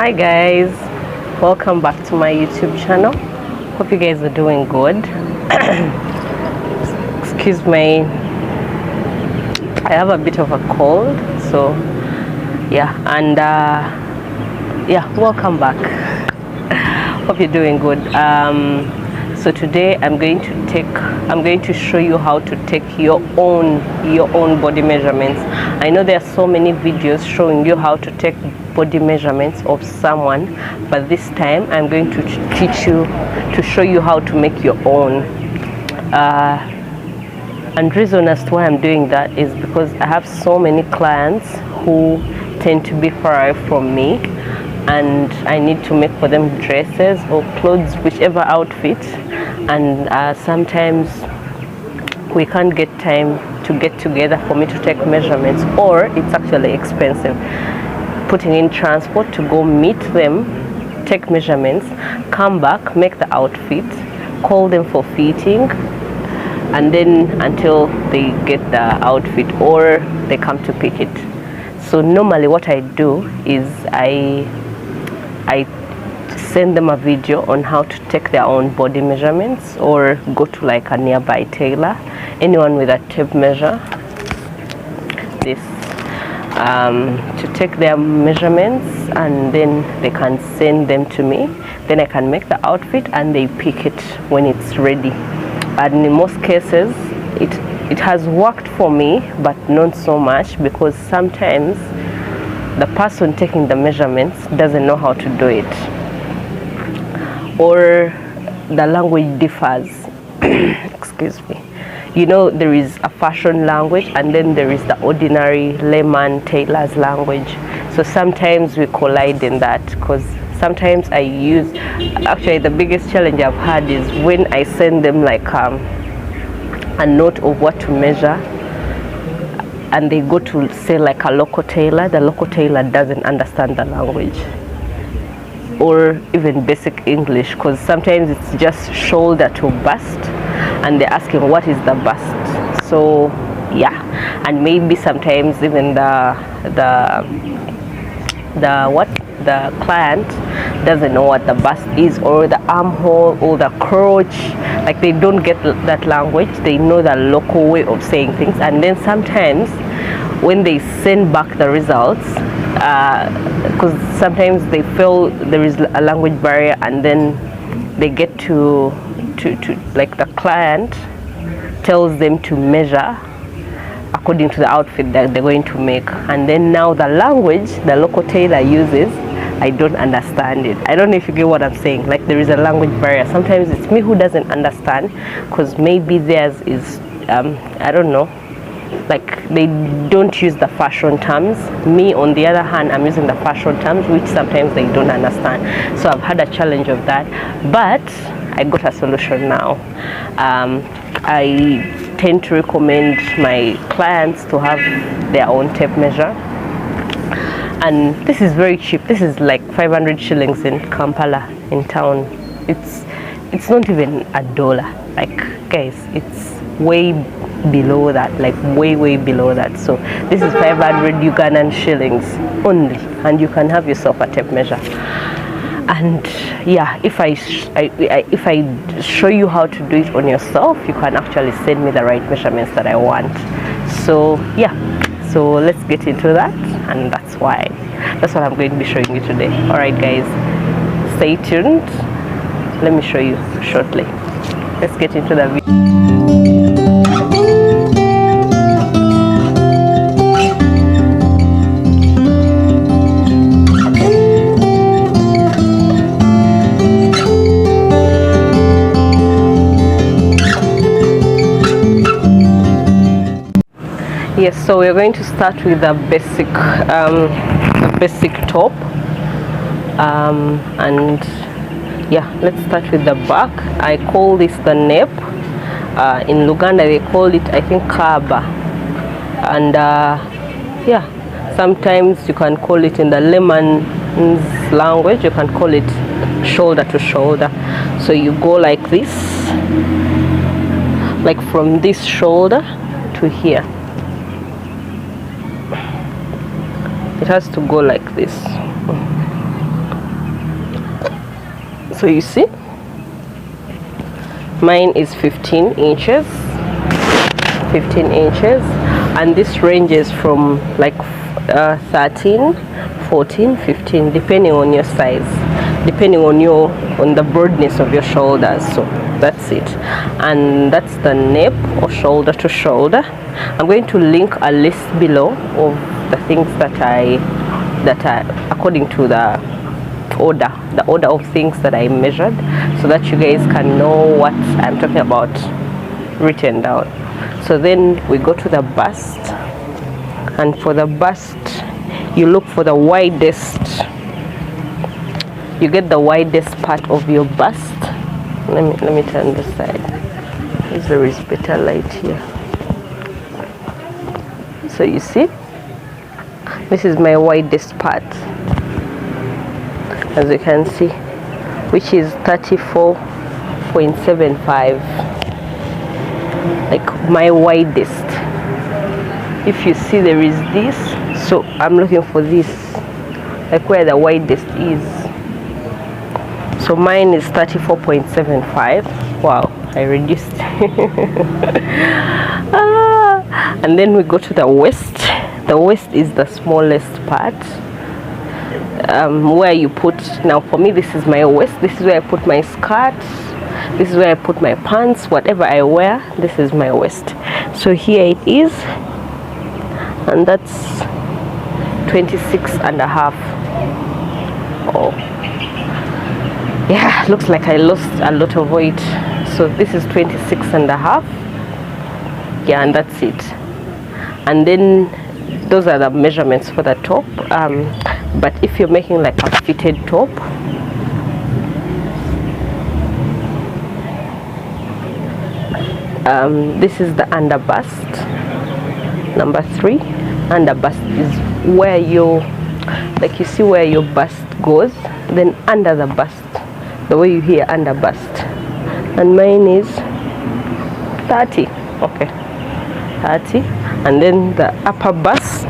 Hi guys, welcome back to my YouTube channel. Hope you guys are doing good. Excuse me, I have a bit of a cold, so yeah, and yeah, welcome back. Hope you're doing good. So today I'm going to show you how to take your own body measurements. I know there are so many videos showing you how to take body measurements of someone, but this time I'm going to show you how to make your own. And reason as to why I'm doing that is because I have so many clients who tend to be far away from me, and I need to make for them dresses or clothes, whichever outfit, and sometimes we can't get time to get together for me to take measurements, or it's actually expensive putting in transport to go meet them, take measurements, come back, make the outfit, call them for fitting, and then until they get the outfit or they come to pick it. So normally what I do is I send them a video on how to take their own body measurements, or go to like a nearby tailor, anyone with a tape measure, this to take their measurements, and then they can send them to me. Then I can make the outfit and they pick it when it's ready. And in most cases it has worked for me, but not so much, because sometimes the person taking the measurements doesn't know how to do it, or the language differs. Excuse me. You know, there is a fashion language, and then there is the ordinary layman tailor's language. So sometimes we collide in that, because sometimes I use, actually the biggest challenge I've had is when I send them like a note of what to measure, and they go to say like a local tailor. The local tailor doesn't understand the language, or even basic English, because sometimes it's just shoulder to bust, and they're asking what is the bust. So yeah, and maybe sometimes even the client doesn't know what the bust is, or the armhole, or the crotch. Like, they don't get that language. They know the local way of saying things, and then sometimes when they send back the results, because sometimes they feel there is a language barrier, and then they get to like, the client tells them to measure according to the outfit that they're going to make, and then now the language the local tailor uses, I don't understand it. I don't know if you get what I'm saying. Like, there is a language barrier. Sometimes it's me who doesn't understand, because maybe theirs is I don't know, like, they don't use the fashion terms. Me, on the other hand, I'm using the fashion terms, which sometimes they don't understand. So I've had a challenge of that, but I got a solution now. I tend to recommend my clients to have their own tape measure, and this is very cheap. This is like 500 shillings in Kampala, in town. It's not even $1. Like, guys, it's way below that, like way below that. So this is 500 Ugandan shillings only, and you can have yourself a tape measure. And yeah, if I show you how to do it on yourself, you can actually send me the right measurements that I want. So yeah, so let's get into that, and that's what I'm going to be showing you today. All right guys, stay tuned. Let me show you shortly. Let's get into the video. Yes, so we're going to start with the basic top, and yeah, let's start with the back. I call this the nape. In Luganda they call it, I think, kaba, and yeah, sometimes you can call it, in the layman's language, you can call it shoulder to shoulder. So you go like this, like from this shoulder to here. It has to go like this. So you see, mine is 15 inches, and this ranges from like 13, 14, 15, depending on your size, depending on the broadness of your shoulders. So that's it, and that's the nape, or shoulder to shoulder. I'm going to link a list below of the things that I according to the order of things that I measured, so that you guys can know what I'm talking about written down. So then we go to the bust, and for the bust you look for the widest, you get the widest part of your bust. Let me turn this side, because there is better light here. So you see, this is my widest part, as you can see, which is 34.75, like my widest. If you see, there is this, so I'm looking for this, like where the widest is. So mine is 34.75. Wow, I reduced. And then we go to the waist. The waist is the smallest part, where you put, now for me this is my waist, this is where I put my skirt, this is where I put my pants, whatever I wear, this is my waist. So here it is, and that's 26.5. Oh yeah, looks like I lost a lot of weight. So this is 26.5. Yeah, and that's it. And then those are the measurements for the top. But if you're making like a fitted top, this is the under bust, number 3. Under bust is where you, like you see where your bust goes, then under the bust, the way you hear under bust. And mine is 30. Okay, 30. And then the upper bust,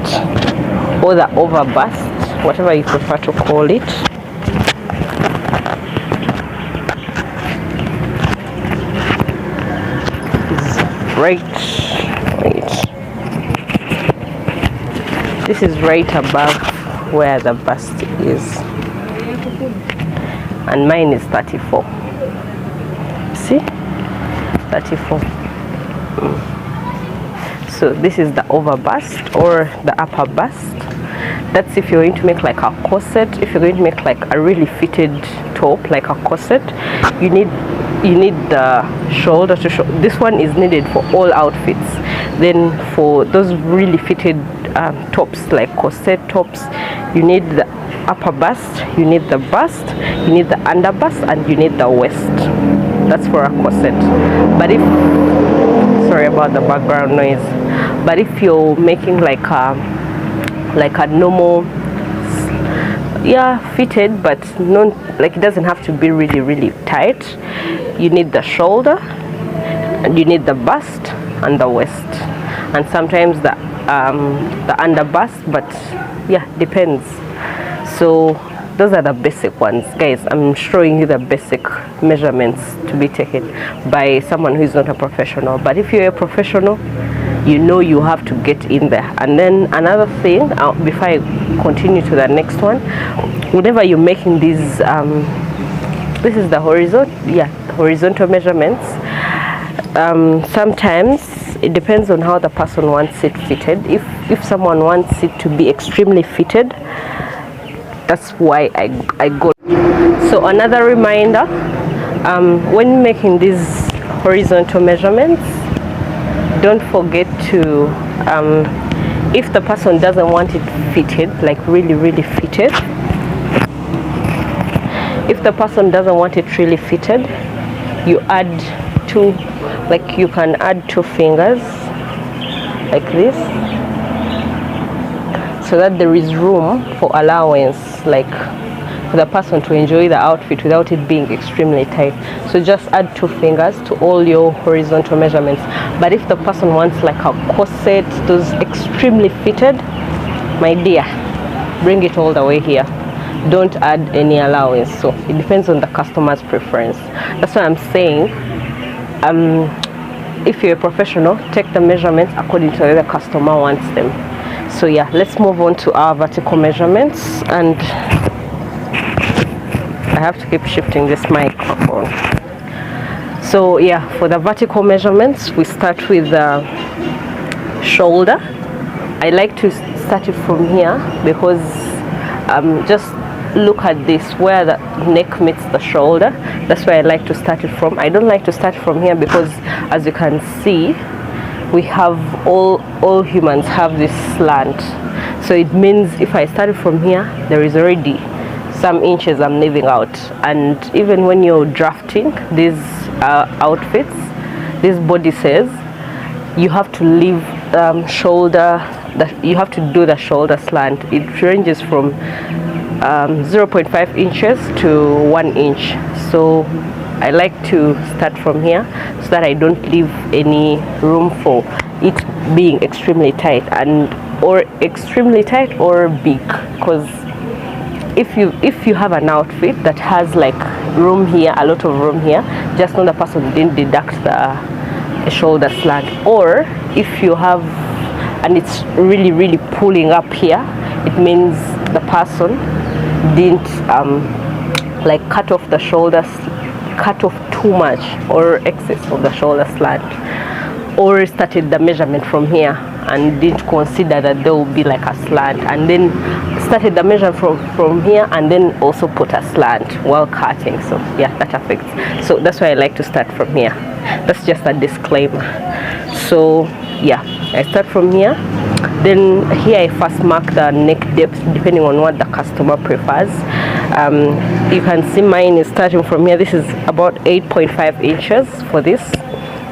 or the over bust, whatever you prefer to call it, is right. This is right above where the bust is, and mine is 34. See, 34. So this is the over bust or the upper bust. That's if you're going to make like a corset. If you're going to make like a really fitted top, like a corset, you need the shoulder to shoulder. This one is needed for all outfits. Then for those really fitted tops, like corset tops, you need the upper bust, you need the bust, you need the under bust, and you need the waist. That's for a corset. But if, sorry about the background noise, but if you're making like a normal, yeah, fitted, but not like, it doesn't have to be really tight, you need the shoulder, and you need the bust and the waist, and sometimes the under bust, but yeah, depends. So those are the basic ones, guys. I'm showing you the basic measurements to be taken by someone who is not a professional. But if you're a professional, you know you have to get in there. And then another thing, before I continue to the next one, whenever you're making these, this is the horizontal measurements. Sometimes it depends on how the person wants it fitted. If someone wants it to be extremely fitted, that's why I go. So another reminder, when making these horizontal measurements, don't forget to, if the person doesn't want it fitted, like really fitted, if the person doesn't want it really fitted, you add two, like you can add 2 fingers like this, so that there is room for allowance, like for the person to enjoy the outfit without it being extremely tight. So just add 2 fingers to all your horizontal measurements. But if the person wants like a corset, those extremely fitted, my dear, bring it all the way here. don't add any allowance. So it depends on the customer's preference. That's why I'm saying, if you're a professional, take the measurements according to how the customer wants them. So yeah, let's move on to our vertical measurements. And I have to keep shifting this microphone. So yeah, for the vertical measurements, we start with the shoulder. I like to start it from here because just look at this, where the neck meets the shoulder. That's where I like to start it from. I don't like to start from here because, as you can see, we have all humans have this slant. So it means if I started from here, there is already some inches I'm leaving out. And even when you're drafting these outfits, this body says you have to leave shoulder, you have to do the shoulder slant. It ranges from 0.5 inches to 1 inch. So I like to start from here so that I don't leave any room for it being extremely tight or extremely tight or big. Because if you have an outfit that has like room here, a lot of room here, just know the person didn't deduct the shoulder slant. Or if you have, and it's really pulling up here, it means the person didn't like cut off the shoulders, cut off too much or excess of the shoulder slant, or started the measurement from here and didn't consider that there will be like a slant, and then started the measurement from here and then also put a slant while cutting. So yeah, that affects. So that's why I like to start from here. That's just a disclaimer. So yeah, I start from here. Then here I first mark the neck depth depending on what the customer prefers. You can see mine is starting from here. This is about 8.5 inches for this.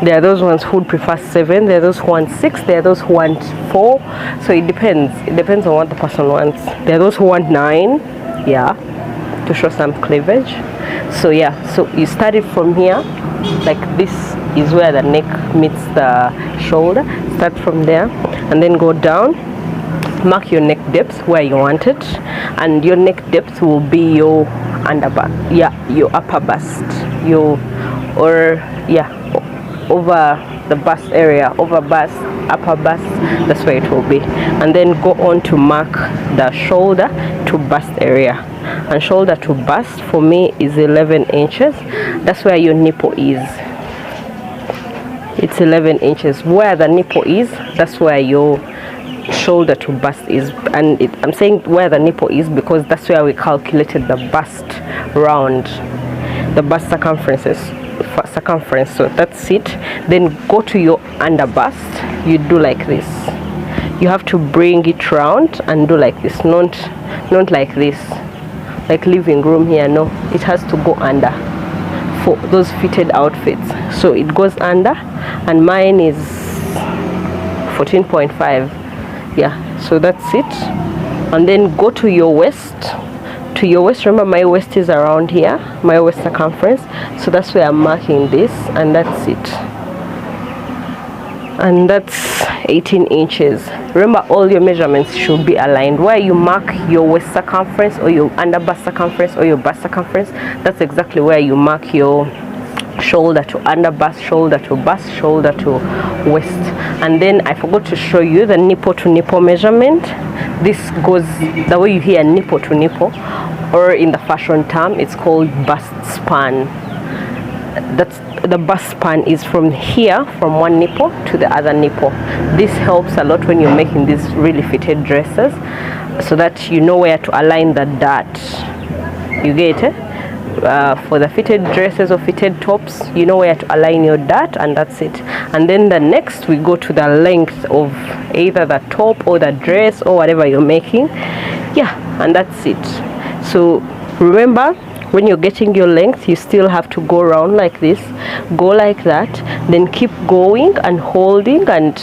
There are those ones who prefer 7, there are those who want 6, there are those who want 4. So it depends on what the person wants. There are those who want 9, yeah, to show some cleavage. So yeah, so you start it from here, like this is where the neck meets the shoulder. Start from there and then go down, mark your neck depth where you want it, and your neck depth will be your underbust, yeah, your upper bust, over the bust area, over bust, upper bust, that's where it will be. And then go on to mark the shoulder to bust area, and shoulder to bust for me is 11 inches. That's where your nipple is. It's 11 inches. Where the nipple is, that's where your shoulder to bust is. And I'm saying where the nipple is because that's where we calculated the bust round, the bust circumference. So that's it. Then go to your under bust. You do like this. You have to bring it round and do like this, not like this, like living room here. No, it has to go under for those fitted outfits. So it goes under, and mine is 14.5. yeah, so that's it. And then go to your waist. To your waist, remember my waist is around here, my waist circumference, so that's where I'm marking this, and that's it. And that's 18 inches. Remember, all your measurements should be aligned. Where you mark your waist circumference or your under bust circumference or your bust circumference, that's exactly where you mark your shoulder to under bust, shoulder to bust, shoulder to waist. And then I forgot to show you the nipple to nipple measurement. This goes the way you hear nipple to nipple, or in the fashion term it's called bust span. That's the bust span is from here, from one nipple to the other nipple. This helps a lot when you're making these really fitted dresses, so that you know where to align the dart. You get it? For the fitted dresses or fitted tops, you know where to align your dart, and that's it. And then the next we go to the length of either the top or the dress or whatever you're making. Yeah, and that's it. So remember, when you're getting your length, you still have to go around like this, go like that, then keep going and holding and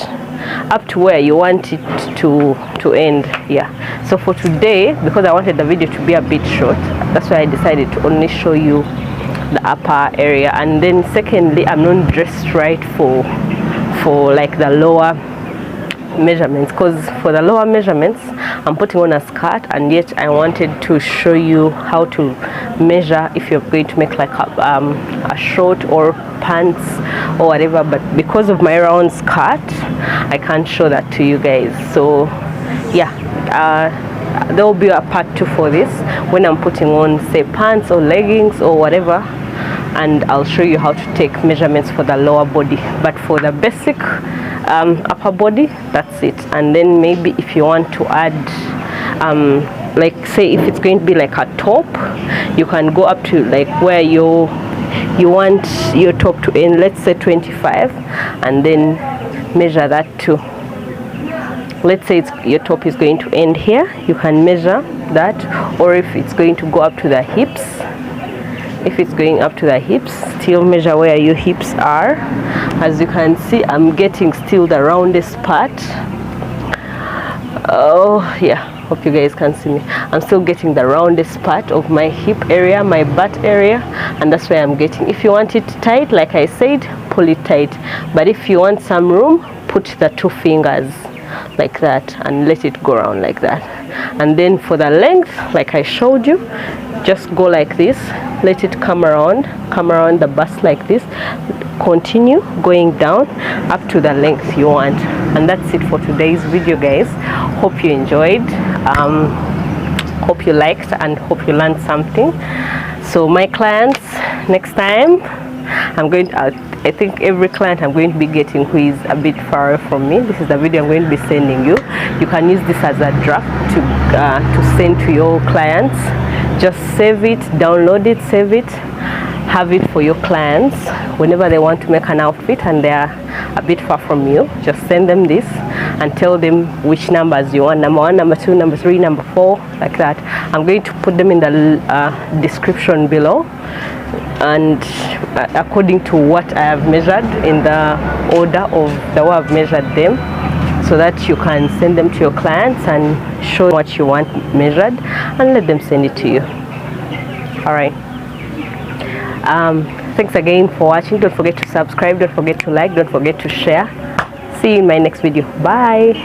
up to where you want it to end. Yeah, so for today, because I wanted the video to be a bit short, that's why I decided to only show you the upper area. And then secondly, I'm not dressed right for like the lower measurements, because for the lower measurements I'm putting on a skirt, and yet I wanted to show you how to measure if you're going to make like a short or pants or whatever. But because of my round skirt, I can't show that to you guys. So yeah, there will be a part 2 for this when I'm putting on, say, pants or leggings or whatever, and I'll show you how to take measurements for the lower body. But for the basic upper body, that's it. And then maybe if you want to add like, say, if it's going to be like a top, you can go up to like where you want your top to end, let's say 25, and then measure that too. Let's say your top is going to end here, you can measure that. Or if it's going to go up to the hips, if it's going up to the hips, still measure where your hips are. As you can see, I'm getting still the roundest part. Oh yeah, hope you guys can see me. I'm still getting the roundest part of my hip area, my butt area, and that's where I'm getting. If you want it tight, like I said, pull it tight. But if you want some room, put the 2 fingers like that and let it go around like that. And then for the length, like I showed you, just go like this, let it come around the bust like this, continue going down up to the length you want. And that's it for today's video, guys. Hope you enjoyed, hope you liked, and hope you learned something. So my clients, next time I'm going to, I think every client I'm going to be getting who is a bit far away from me, this is the video I'm going to be sending you. You can use this as a draft to send to your clients. Just save it, download it, save it, have it for your clients whenever they want to make an outfit and they are a bit far from you. Just send them this and tell them which numbers you want, number 1, number 2, number 3, number 4, like that. I'm going to put them in the description below, and according to what I have measured, in the order of the way I've measured them, so that you can send them to your clients and show what you want measured and let them send it to you. All right, thanks again for watching. Don't forget to subscribe, don't forget to like, don't forget to share. See you in my next video. Bye.